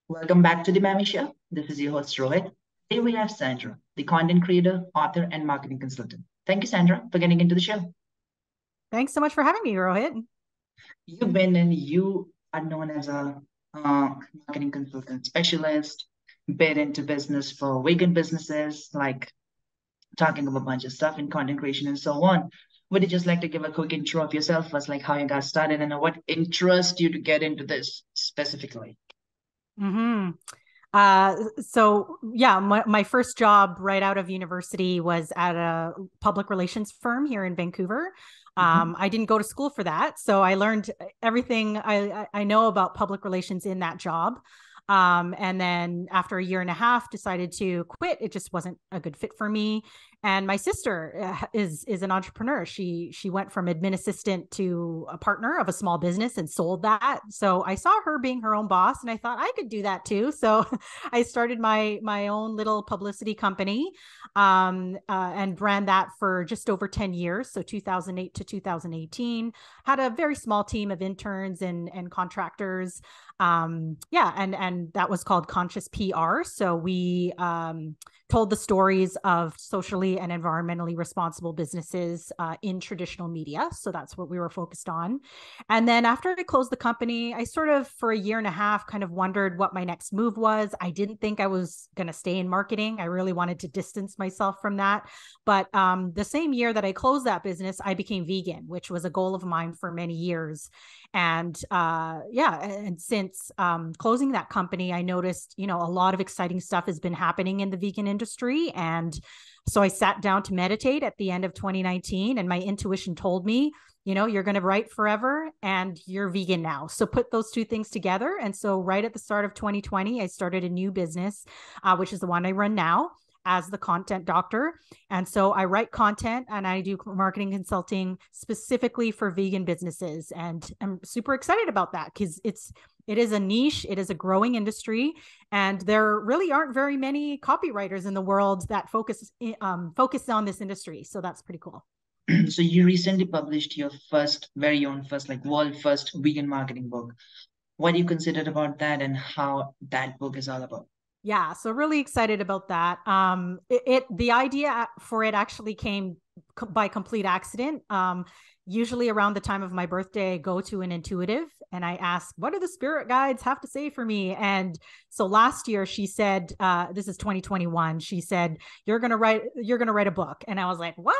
Welcome back to the Maven Show. This is your host Rohit. Today we have Sandra, the content creator, author, and marketing consultant. Thank you, Sandra, for getting into the show. Thanks so much for having me, Rohit. You are known as a marketing consultant specialist, bit into business for vegan businesses, like talking about a bunch of stuff in content creation and so on. Would you just like to give a quick intro of yourself, first, like how you got started and what interested you to get into this specifically? hmm my first job right out of university was at a public relations firm here in Vancouver. Mhm. I didn't go to school for that, so I learned everything I know about public relations in that job. And then after a year and a half, decided to quit. It just wasn't a good fit for me. And my sister is an entrepreneur. She went from admin assistant to a partner of a small business and sold that. So I saw her being her own boss, and I thought I could do that too. So I started my own little publicity company, and ran that for just over 10 years. So 2008 to 2018, had a very small team of interns and contractors. And that was called Conscious PR. So we told the stories of socially and environmentally responsible businesses in traditional media. So that's what we were focused on. And then after I closed the company, I sort of, for a year and a half, kind of wondered what my next move was. I didn't think I was going to stay in marketing. I really wanted to distance myself from that. But the same year that I closed that business, I became vegan, which was a goal of mine for many years. And since closing that company, I noticed, a lot of exciting stuff has been happening in the vegan industry. And so I sat down to meditate at the end of 2019, and my intuition told me, you're going to write forever and you're vegan now. So put those two things together. And so right at the start of 2020, I started a new business, which is the one I run now as the content doctor. And so I write content and I do marketing consulting specifically for vegan businesses. And I'm super excited about that because it is a niche, it is a growing industry, and there really aren't very many copywriters in the world that focus on this industry. So that's pretty cool. So you recently published your very own first, like world first vegan marketing book. What do you consider about that and how that book is all about? Yeah, so really excited about that. The idea for it actually came by complete accident. Usually around the time of my birthday, I go to an intuitive and I ask, what do the spirit guides have to say for me? And so last year she said, this is 2021. She said, you're gonna write a book. And I was like, what?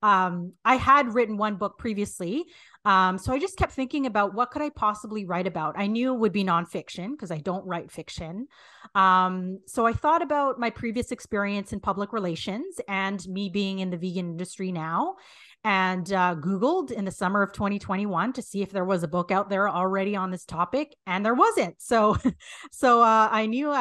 I had written one book previously. So I just kept thinking about what could I possibly write about? I knew it would be nonfiction because I don't write fiction. So I thought about my previous experience in public relations and me being in the vegan industry now, and Googled in the summer of 2021 to see if there was a book out there already on this topic, and there wasn't. So, I knew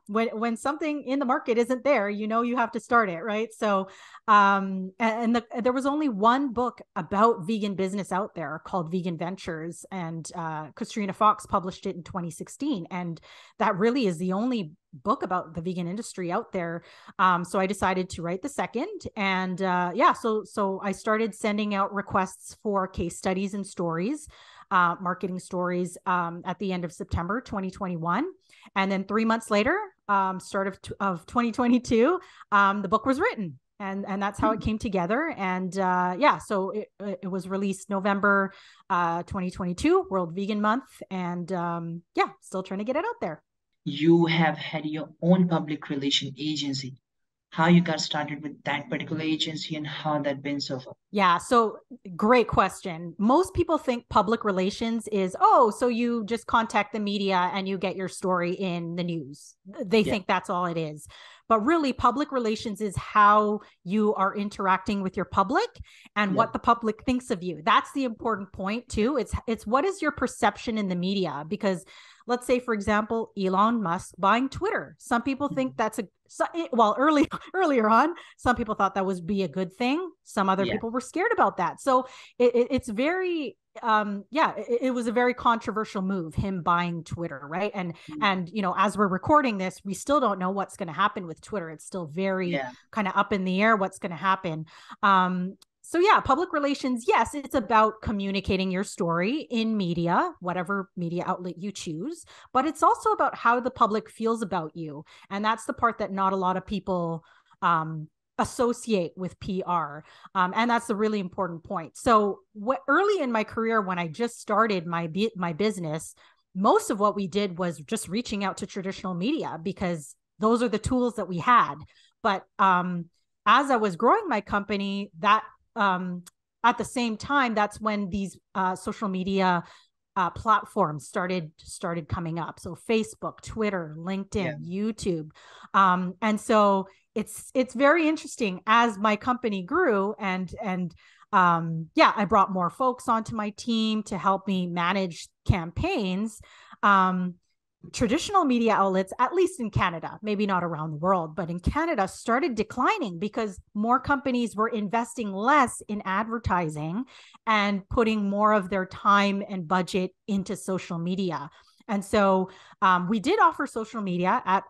when something in the market isn't there, you have to start it, right? So, there was only one book about vegan business out there called Vegan Ventures, and Katrina Fox published it in 2016, and that really is the only book about the vegan industry out there. So I decided to write the second, and so I started sending out requests for case studies and stories, marketing stories, at the end of September 2021, and then 3 months later, start of 2022, the book was written. And that's how it came together. And so it was released November 2022, World Vegan Month, and still trying to get it out there. You have had your own public relation agency. How you got started with that particular agency and how that been so far? Yeah, so great question. Most people think public relations is, oh, so you just contact the media and you get your story in the news. They Yeah. think that's all it is. But really, public relations is how you are interacting with your public and Yeah. what the public thinks of you. That's the important point too. It's what is your perception in the media? Because let's say, for example, Elon Musk buying Twitter. Some people think that's earlier on, some people thought that would be a good thing. Some other Yeah. people were scared about that. So it's very it was a very controversial move, him buying Twitter, right? And as we're recording this, we still don't know what's going to happen with Twitter. It's still very Yeah. kind of up in the air what's going to happen. So yeah, public relations, yes, it's about communicating your story in media, whatever media outlet you choose, but it's also about how the public feels about you. And that's the part that not a lot of people associate with PR. And that's a really important point. So early in my career, when I just started my business, most of what we did was just reaching out to traditional media because those are the tools that we had. But as I was growing my company, that at the same time, that's when these social media platforms started coming up. So Facebook, Twitter, LinkedIn, YouTube, and so it's very interesting as my company grew and I brought more folks onto my team to help me manage campaigns. Traditional media outlets, at least in Canada, maybe not around the world, but in Canada, started declining because more companies were investing less in advertising and putting more of their time and budget into social media. And so we did offer social media at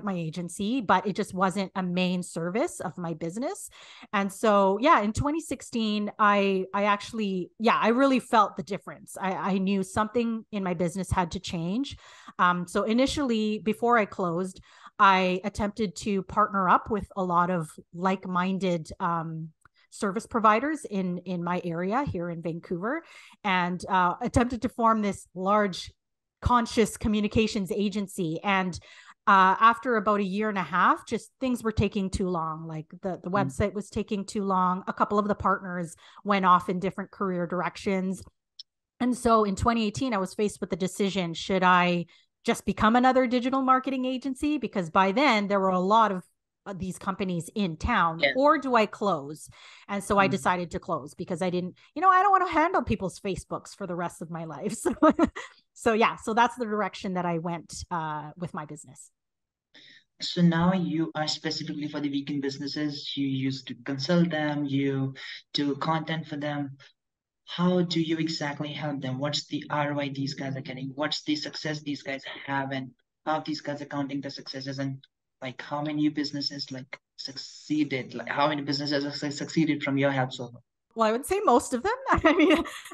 my agency, but it just wasn't a main service of my business. And so, in 2016, I really felt the difference. I knew something in my business had to change. So initially, before I closed, I attempted to partner up with a lot of like-minded service providers in my area here in Vancouver, and attempted to form this large conscious communications agency. And after about a year and a half, just things were taking too long. Like the website was taking too long. A couple of the partners went off in different career directions. And so in 2018, I was faced with the decision, should I just become another digital marketing agency? Because by then there were a lot of these companies in town, or do I close? And so I decided to close because I didn't, I don't want to handle people's Facebooks for the rest of my life. So that's the direction that I went with my business. So now you are specifically for the vegan businesses. You used to consult them, you do content for them. How do you exactly help them? What's the ROI these guys are getting? What's the success these guys have, and how these guys are counting the successes, and like how many businesses like succeeded? Like how many businesses have succeeded from your help so far? Well, I would say most of them.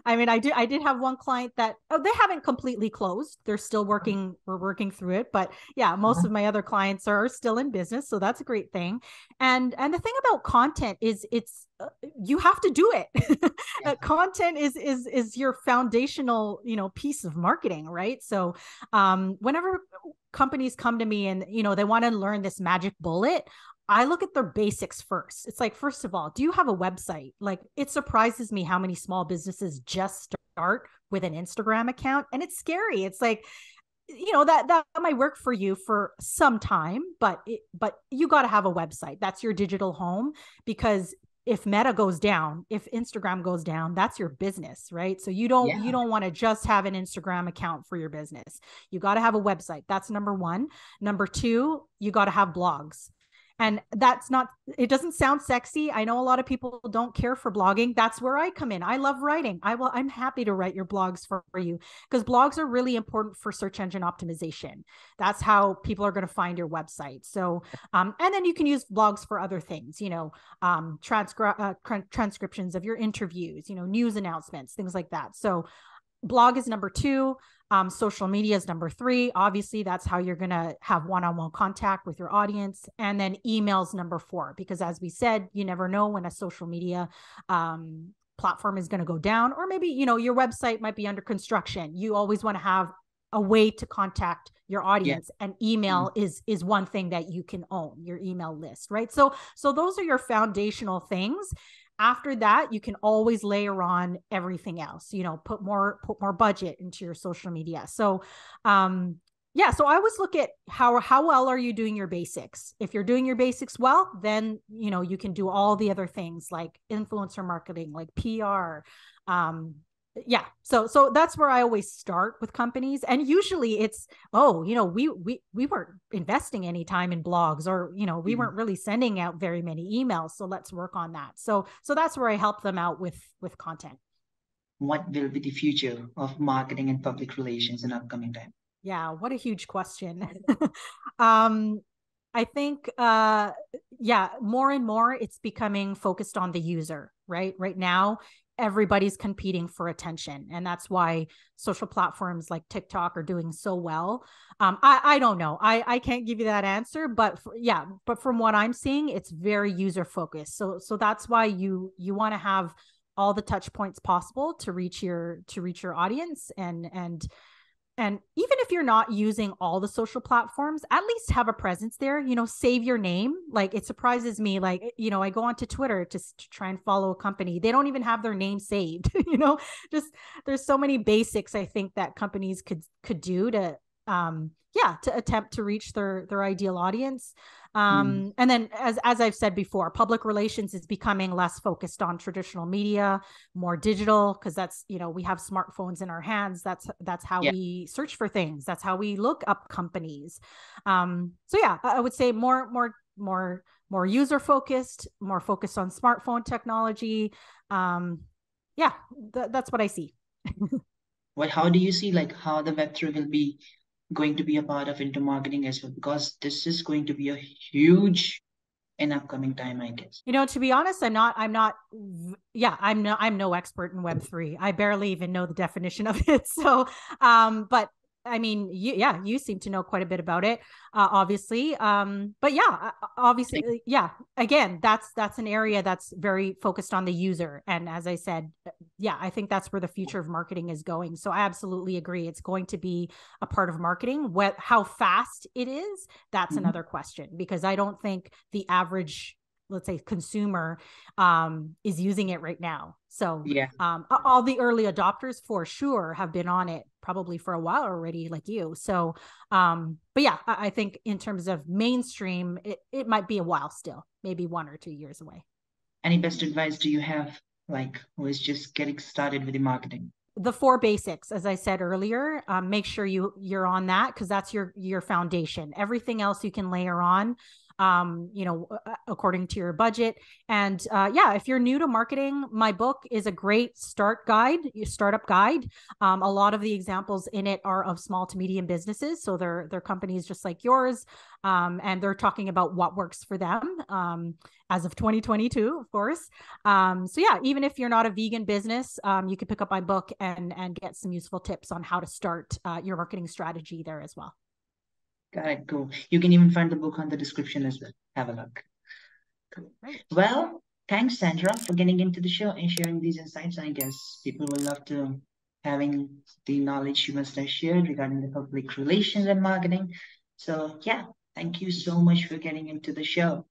I did have one client that they haven't completely closed. They're still working. We're working through it, but yeah, most of my other clients are still in business, so that's a great thing. And the thing about content is it's you have to do it. Content is your foundational, piece of marketing, right? So, whenever companies come to me and they want to learn this magic bullet, I look at their basics first. It's like, first of all, do you have a website? Like, it surprises me how many small businesses just start with an Instagram account, and it's scary. It's like, that might work for you for some time, but you got to have a website. That's your digital home, because if Meta goes down, if Instagram goes down, that's your business, right? So you don't want to just have an Instagram account for your business. You got to have a website. That's number one. Number two, you got to have blogs. And it doesn't sound sexy. I know a lot of people don't care for blogging. That's where I come in. I love writing. I'm happy to write your blogs for you, because blogs are really important for search engine optimization. That's how people are going to find your website. So, and then you can use blogs for other things, transcriptions of your interviews, news announcements, things like that. So blog is number two. Social media is number three. Obviously, that's how you're going to have one-on-one contact with your audience. And then email's number four, because as we said, you never know when a social media platform is going to go down, or maybe, your website might be under construction. You always want to have a way to contact your audience, and email is one thing that you can own, your email list, right? So those are your foundational things. After that, you can always layer on everything else, put more budget into your social media. So, so I always look at how well are you doing your basics? If you're doing your basics well, then, you can do all the other things like influencer marketing, like PR, so that's where I always start with companies. And usually it's, we weren't investing any time in blogs, or we weren't really sending out very many emails, so let's work on that. So that's where I help them out with content. What will be the future of marketing and public relations in upcoming time? Yeah, what a huge question. I think more and more it's becoming focused on the user. right? Right now, everybody's competing for attention. And that's why social platforms like TikTok are doing so well. I don't know. I can't give you that answer, but but from what I'm seeing, it's very user focused. So that's why you want to have all the touch points possible to reach your audience, and even if you're not using all the social platforms, at least have a presence there, save your name. Like, it surprises me. Like, I go onto Twitter to try and follow a company. They don't even have their name saved, just there's so many basics I think that companies could do to, to attempt to reach their ideal audience. And then as I've said before, public relations is becoming less focused on traditional media, more digital, because that's, we have smartphones in our hands. That's how we search for things. That's how we look up companies. So yeah, I would say more user focused, more focused on smartphone technology. That's what I see. Well, how do you see like how the Web3 will be going to be a part of into marketing as well? Because this is going to be a huge in upcoming time, I guess. To be honest, I'm no expert in Web3. I barely even know the definition of it. So, but I mean, you seem to know quite a bit about it, obviously. But yeah, obviously, yeah. Again, that's an area that's very focused on the user, and as I said, I think that's where the future of marketing is going. So I absolutely agree. It's going to be a part of marketing. How fast it is, that's another question, because I don't think the average, let's say, consumer is using it right now. So all the early adopters for sure have been on it probably for a while already, like you. So but yeah, I think in terms of mainstream, it might be a while still, maybe 1 or 2 years away. Any best advice do you have, like, who is just getting started with the marketing? The 4 basics, as I said earlier, make sure you're on that, because that's your foundation. Everything else you can layer on, according to your budget. And if you're new to marketing, my book is a great startup guide. A lot of the examples in it are of small to medium businesses. So they're companies just like yours. And they're talking about what works for them as of 2022, of course. So yeah, even if you're not a vegan business, you can pick up my book and get some useful tips on how to start your marketing strategy there as well. Got it. Cool. You can even find the book on the description as well. Have a look. Cool. Right. Well, thanks, Sandra, for getting into the show and sharing these insights. I guess people will love to having the knowledge you must have shared regarding the public relations and marketing. So yeah, thank you so much for getting into the show.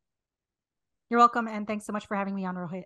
You're welcome. And thanks so much for having me on, Rohit.